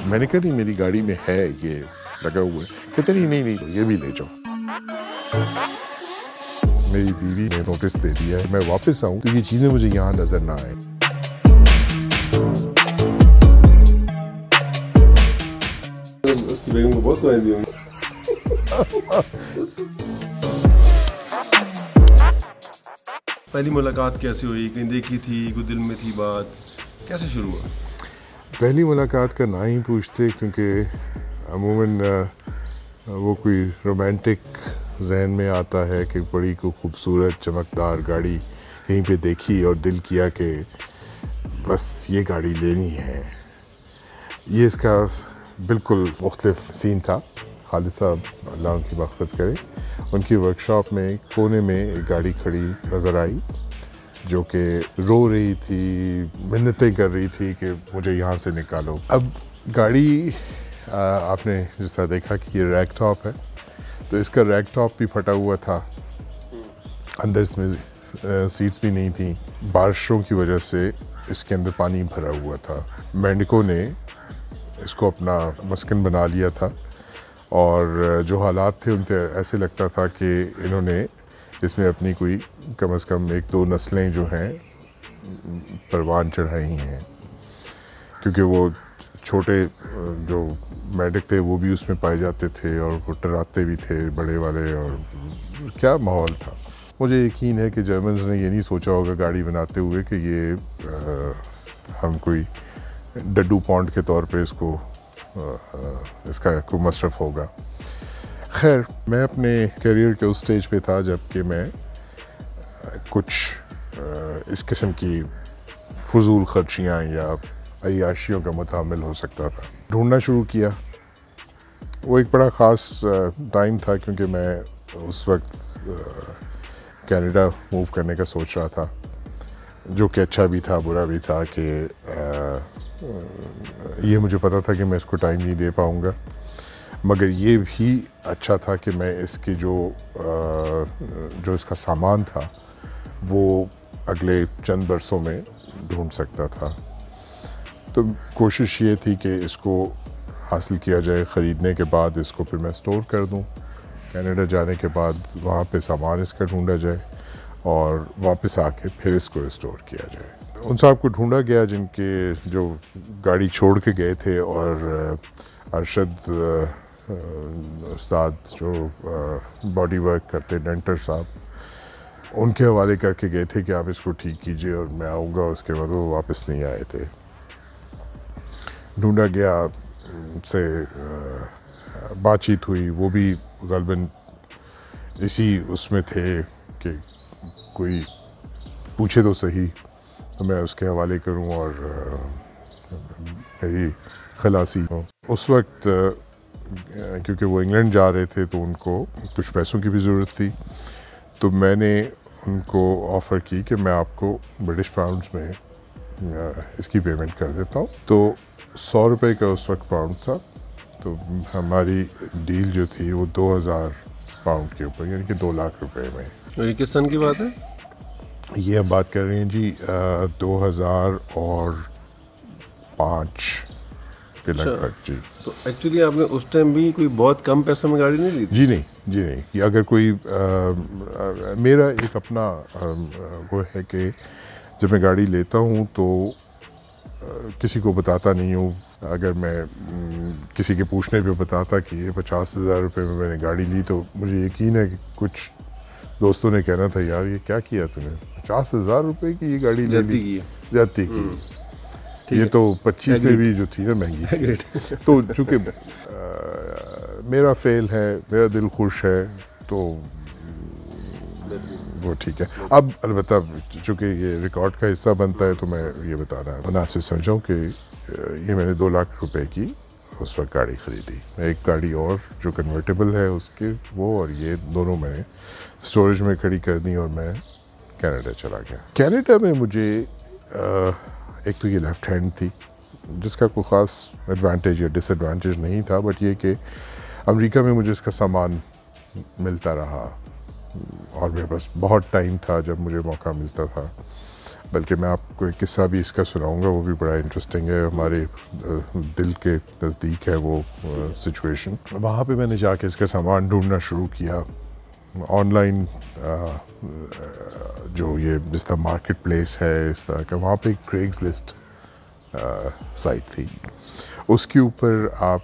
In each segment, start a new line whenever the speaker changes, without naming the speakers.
मैंने कहा नहीं मेरी गाड़ी में है ये लगा हुआ है। कहते नहीं नहीं नहीं ये भी ले जाओ। मेरी बीवी ने नोटिस दे दिया है मैं वापस आऊं तो ये चीजें मुझे यहाँ नजर ना आए।
उसकी बेगम को बहुत दुआएं दी होंगी। पहली मुलाकात कैसे हुई? कहीं देखी थी, कोई दिल में थी बात, कैसे शुरू हुआ?
पहली मुलाकात का ना ही पूछते क्योंकि अमूमन वो कोई रोमांटिक जहन में आता है कि बड़ी को खूबसूरत चमकदार गाड़ी कहीं पे देखी और दिल किया कि बस ये गाड़ी लेनी है। ये इसका बिल्कुल मुख्तलिफ सीन था। खालिद साहब अल्लाह उनकी मग़फ़िरत करे, उनकी वर्कशॉप में कोने में एक गाड़ी खड़ी नज़र आई जो कि रो रही थी, मिन्नतें कर रही थी कि मुझे यहाँ से निकालो। अब गाड़ी आपने जैसा देखा कि ये रैक टॉप है तो इसका रैक टॉप भी फटा हुआ था, अंदर इसमें सीट्स भी नहीं थी। बारिशों की वजह से इसके अंदर पानी भरा हुआ था। मेंढकों ने इसको अपना मस्कन बना लिया था और जो हालात थे उनके ऐसे लगता था कि इन्होंने इसमें अपनी कोई कम से कम 1-2 नस्लें जो हैं परवान चढ़ाई हैं, क्योंकि वो छोटे जो मेंढक थे वो भी उसमें पाए जाते थे और वो डराते भी थे बड़े वाले, और क्या माहौल था। मुझे यकीन है कि जर्मन्स ने ये नहीं सोचा होगा गाड़ी बनाते हुए कि ये हम कोई डड्डू पॉन्ड के तौर पे इसको इसका कोई मशरफ होगा। खैर, मैं अपने करियर के उस स्टेज पे था जबकि मैं कुछ इस किस्म की फजूल खर्चियाँ या अय्याशियों का मुतामिल हो सकता था। ढूंढना शुरू किया। वो एक बड़ा ख़ास टाइम था क्योंकि मैं उस वक्त कनाडा मूव करने का सोच रहा था, जो कि अच्छा भी था बुरा भी था कि ये मुझे पता था कि मैं इसको टाइम नहीं दे पाऊँगा, मगर ये भी अच्छा था कि मैं इसके जो इसका सामान था वो अगले चंद बरसों में ढूंढ सकता था। तो कोशिश ये थी कि इसको हासिल किया जाए, ख़रीदने के बाद इसको फिर मैं स्टोर कर दूं। कनाडा जाने के बाद वहाँ पे सामान इसका ढूंढा जाए और वापस आके फिर इसको स्टोर किया जाए। उन साहब को ढूंढा गया जिनके जो गाड़ी छोड़ के गए थे, और अरशद उस्ताद जो बॉडी वर्क करते डेंटर साहब, उनके हवाले करके गए थे कि आप इसको ठीक कीजिए और मैं आऊँगा। उसके बाद वो वापस नहीं आए थे। ढूंढा गया, उनसे बातचीत हुई, वो भी ग़ालिबन इसी उसमें थे कि कोई पूछे तो सही तो मैं उसके हवाले करूं और मेरी खलासी हो। उस वक्त क्योंकि वो इंग्लैंड जा रहे थे तो उनको कुछ पैसों की भी ज़रूरत थी, तो मैंने उनको ऑफ़र की कि मैं आपको ब्रिटिश पाउंड्स में इसकी पेमेंट कर देता हूँ। तो 100 रुपये का उस वक्त पाउंड था, तो हमारी डील जो थी वो 2000 पाउंड के ऊपर, यानी कि 2 लाख रुपए में।
और ये किस सन की बात है?
ये हम बात कर रहे हैं जी 2005 के लगभग जी।
तो एक्चुअली आपने उस टाइम भी कोई बहुत कम पैसों में गाड़ी नहीं ली थी?
जी नहीं कि अगर कोई मेरा एक अपना वो है कि जब मैं गाड़ी लेता हूँ तो किसी को बताता नहीं हूँ। अगर मैं किसी के पूछने पे बताता कि ये 50,000 रुपये में मैंने गाड़ी ली तो मुझे यकीन है कि कुछ दोस्तों ने कहना था यार ये क्या किया तूने, 50,000 रुपये की ये गाड़ी ले ली, जाती की। ये तो 25 में भी जो थी ना महंगी थी। तो चूँकि मेरा फेल है, मेरा दिल खुश है, तो वो ठीक है। अब अलबत्ता चूँकि ये रिकॉर्ड का हिस्सा बनता है तो मैं ये बताना मुनासिब समझाऊँ कि ये मैंने 2 लाख रुपए की उस वक्त गाड़ी ख़रीदी। एक गाड़ी और जो कन्वर्टेबल है उसके वो, और ये दोनों मैंने स्टोरेज में खड़ी कर दी और मैं कनाडा चला गया। कनाडा में मुझे एक तो ये लेफ़्ट हैंड थी जिसका कोई ख़ास एडवांटेज या डिसएडवांटेज नहीं था, बट ये कि अमेरिका में मुझे इसका सामान मिलता रहा और मेरे पास बहुत टाइम था जब मुझे मौका मिलता था बल्कि मैं आपको एक किस्सा भी इसका सुनाऊंगा, वो भी बड़ा इंटरेस्टिंग है, हमारे दिल के नज़दीक है वो सिचुएशन। वहाँ पे मैंने जाके इसका सामान ढूंढना शुरू किया ऑनलाइन, जो ये जिस तरह मार्केट प्लेस है इस तरह का, वहाँ पे एक क्रेग्सलिस्ट साइट थी, उसके ऊपर आप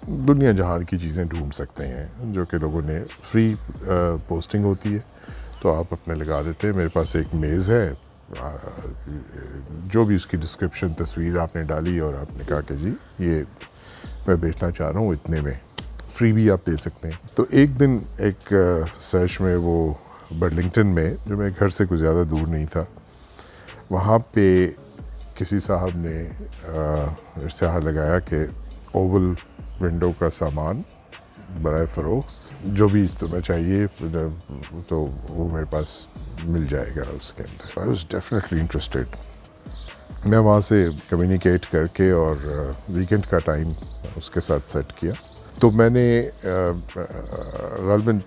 दुनिया जहान की चीज़ें ढूंढ सकते हैं जो कि लोगों ने फ्री पोस्टिंग होती है तो आप अपने लगा देते हैं। मेरे पास एक मेज़ है, जो भी उसकी डिस्क्रिप्शन तस्वीर आपने डाली और आपने कहा कि जी ये मैं बेचना चाह रहा हूँ इतने में, फ्री भी आप दे सकते हैं। तो एक दिन एक सर्च में वो बर्लिंगटन में, जो मेरे घर से कुछ ज़्यादा दूर नहीं था, वहाँ पे किसी साहब ने इश्तिहार लगाया कि ओवल विंडो का सामान बराए फ़रोख्त जो भी तुम्हें चाहिए तो वो मेरे पास मिल जाएगा उसके अंदर। I was definitely interested. मैं वहाँ से कम्युनिकेट करके और वीकेंड का टाइम उसके साथ सेट किया। तो मैंने ग़ालिबन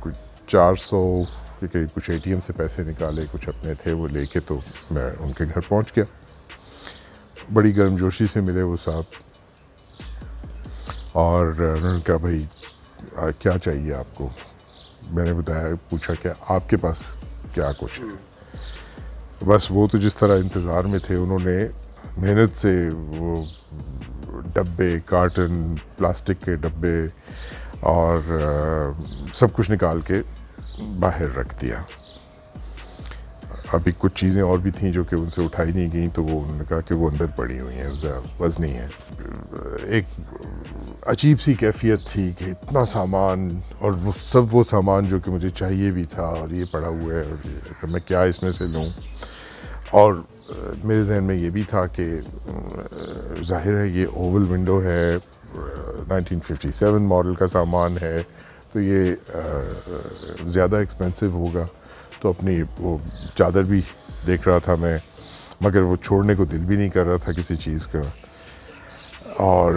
कुछ 400 के करीब कुछ ATM से पैसे निकाले, कुछ अपने थे वो लेके, तो मैं उनके घर पहुँच गया। बड़ी गर्मजोशी से मिले वो साहब और उन्होंने कहा भाई क्या चाहिए आपको। मैंने बताया, पूछा क्या आपके पास क्या कुछ है। बस वो तो जिस तरह इंतज़ार में थे, उन्होंने मेहनत से वो डब्बे, कार्टन, प्लास्टिक के डब्बे और सब कुछ निकाल के बाहर रख दिया। अभी कुछ चीज़ें और भी थीं जो कि उनसे उठाई नहीं गई, तो वो उन्होंने कहा कि वो अंदर पड़ी हुई हैं, वज़नी है। एक अजीब सी कैफियत थी कि इतना सामान, और वो सामान जो कि मुझे चाहिए भी था, और ये पड़ा हुआ है और मैं क्या इसमें से लूँ। और मेरे जहन में ये भी था कि ज़ाहिर है ये ओवल विंडो है, 1957 मॉडल का सामान है, तो ये ज़्यादा एक्सपेंसिव होगा। तो अपनी वो चादर भी देख रहा था मैं, मगर वो छोड़ने को दिल भी नहीं कर रहा था किसी चीज़ का। और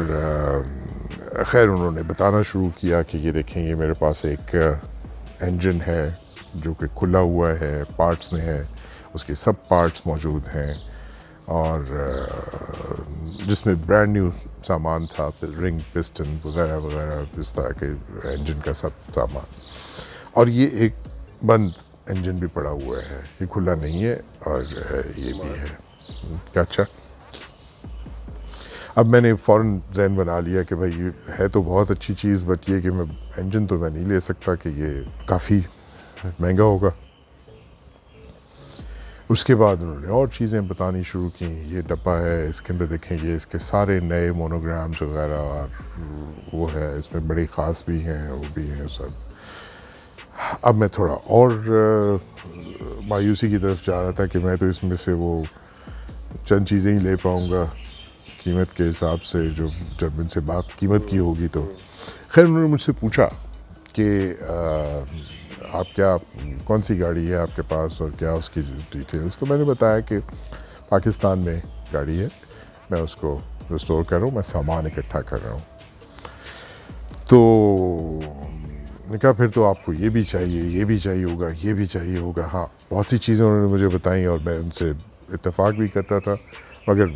खैर उन्होंने बताना शुरू किया कि ये देखें, ये मेरे पास एक इंजन है जो कि खुला हुआ है, पार्ट्स में है, उसके सब पार्ट्स मौजूद हैं, और जिसमें ब्रांड न्यू सामान था, रिंग, पिस्टन वगैरह वगैरह, इस तरह के इंजन का सब सामान। और ये एक बंद इंजन भी पड़ा हुआ है, ये खुला नहीं है, और ये भी है। क्या अच्छा। अब मैंने फ़ौरन ज़हन बना लिया कि भाई ये है तो बहुत अच्छी चीज़, बट ये कि मैं इंजन तो मैं नहीं ले सकता, कि ये काफ़ी महंगा होगा। उसके बाद उन्होंने और चीज़ें बतानी शुरू की। ये डब्बा है, इसके अंदर देखें, ये इसके सारे नए मोनोग्राम्स वगैरह, और वो है, इसमें बड़ी ख़ास भी हैं, वो भी हैं सब। अब मैं थोड़ा और मायूसी की तरफ जा रहा था कि मैं तो इसमें से वो चंद चीज़ें ही ले पाऊँगा कीमत के हिसाब से, जो जब इनसे बात कीमत की होगी तो। खैर उन्होंने मुझसे पूछा कि आप क्या, कौन सी गाड़ी है आपके पास और क्या उसकी डिटेल्स। तो मैंने बताया कि पाकिस्तान में गाड़ी है, मैं उसको रिस्टोर कर रहा हूँ, मैं सामान इकट्ठा कर रहा हूँ। तो मैंने कहा फिर तो आपको ये भी चाहिए, ये भी चाहिए होगा, ये भी चाहिए होगा। हाँ, बहुत सी चीज़ें उन्होंने मुझे बताई और मैं उनसे इत्तेफाक भी करता था, मगर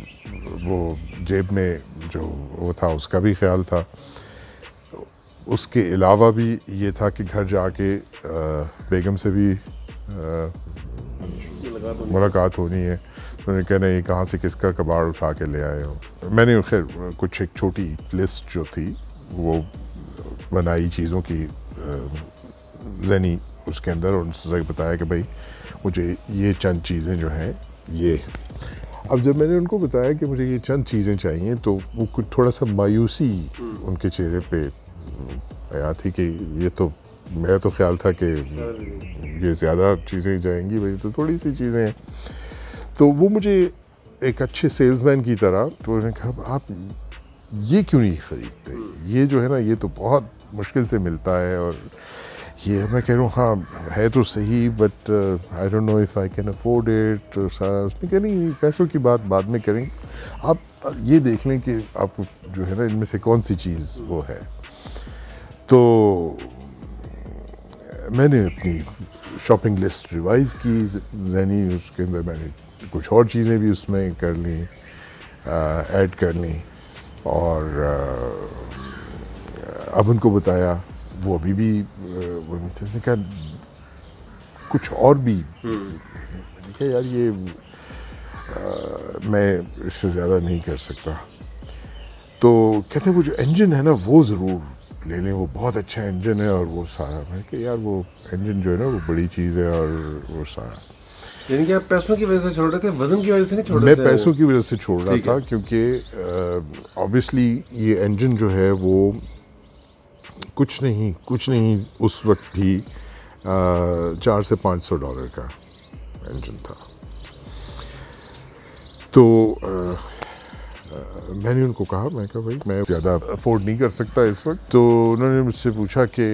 वो जेब में जो वो था उसका भी ख्याल था। उसके अलावा भी ये था कि घर जाके बेगम से भी मुलाकात होनी है। उन्होंने कहना ये कहाँ से किसका कबाड़ उठा के ले आए हो। मैंने खैर कुछ एक छोटी लिस्ट जो थी वो बनाई चीज़ों की ज़हनी उसके अंदर, और उनसे बताया कि भाई मुझे ये चंद चीज़ें जो हैं ये। अब जब मैंने उनको बताया कि मुझे ये चंद चीज़ें चाहिए, तो वो कुछ थोड़ा सा मायूसी उनके चेहरे पे आया थी कि ये तो, मेरा तो ख्याल था कि ये ज़्यादा चीज़ें जाएंगी, भाई तो थोड़ी सी चीज़ें हैं। तो वो मुझे एक अच्छे सेल्समैन की तरह, तो उन्होंने कहा आप ये क्यों नहीं ख़रीदते, ये जो है ना ये तो बहुत मुश्किल से मिलता है, और ये मैं कह रहा हूँ हाँ है तो सही, but I don't know if I can afford it. सारा उसने कहा नहीं, पैसों की बात बाद में करेंगे, आप ये देख लें कि आपको जो है ना इनमें से कौन सी चीज़ वो है। तो मैंने अपनी शॉपिंग लिस्ट रिवाइज़ की ज़हनी, उसके अंदर मैंने कुछ और चीज़ें भी उसमें कर ली, ऐड कर ली, और अब उनको बताया, वो अभी भी वो नहीं थे। मैंने कहा कुछ और भी, मैंने कहा यार ये मैं इससे ज़्यादा नहीं कर सकता। तो कहते हैं वो जो इंजन है ना वो ज़रूर ले लें, वो बहुत अच्छा इंजन है और वो सारा। मैंने कहा यार वो इंजन जो है ना वो बड़ी चीज़ है, और वो सारा।
यानी कि आप पैसों की वजह से छोड़ रहे थे, वजन की वजह से नहीं छोड़ रहे
मैं
थे?
पैसों की वजह से छोड़ रहा
ठीक है।
था, क्योंकि ऑब्वियसली ये इंजन जो है वो कुछ नहीं उस वक्त भी $400 से $500 का इंजन था। तो मैंने उनको कहा, मैं कहा भाई मैं ज़्यादा अफोर्ड नहीं कर सकता इस वक्त। तो उन्होंने मुझसे पूछा कि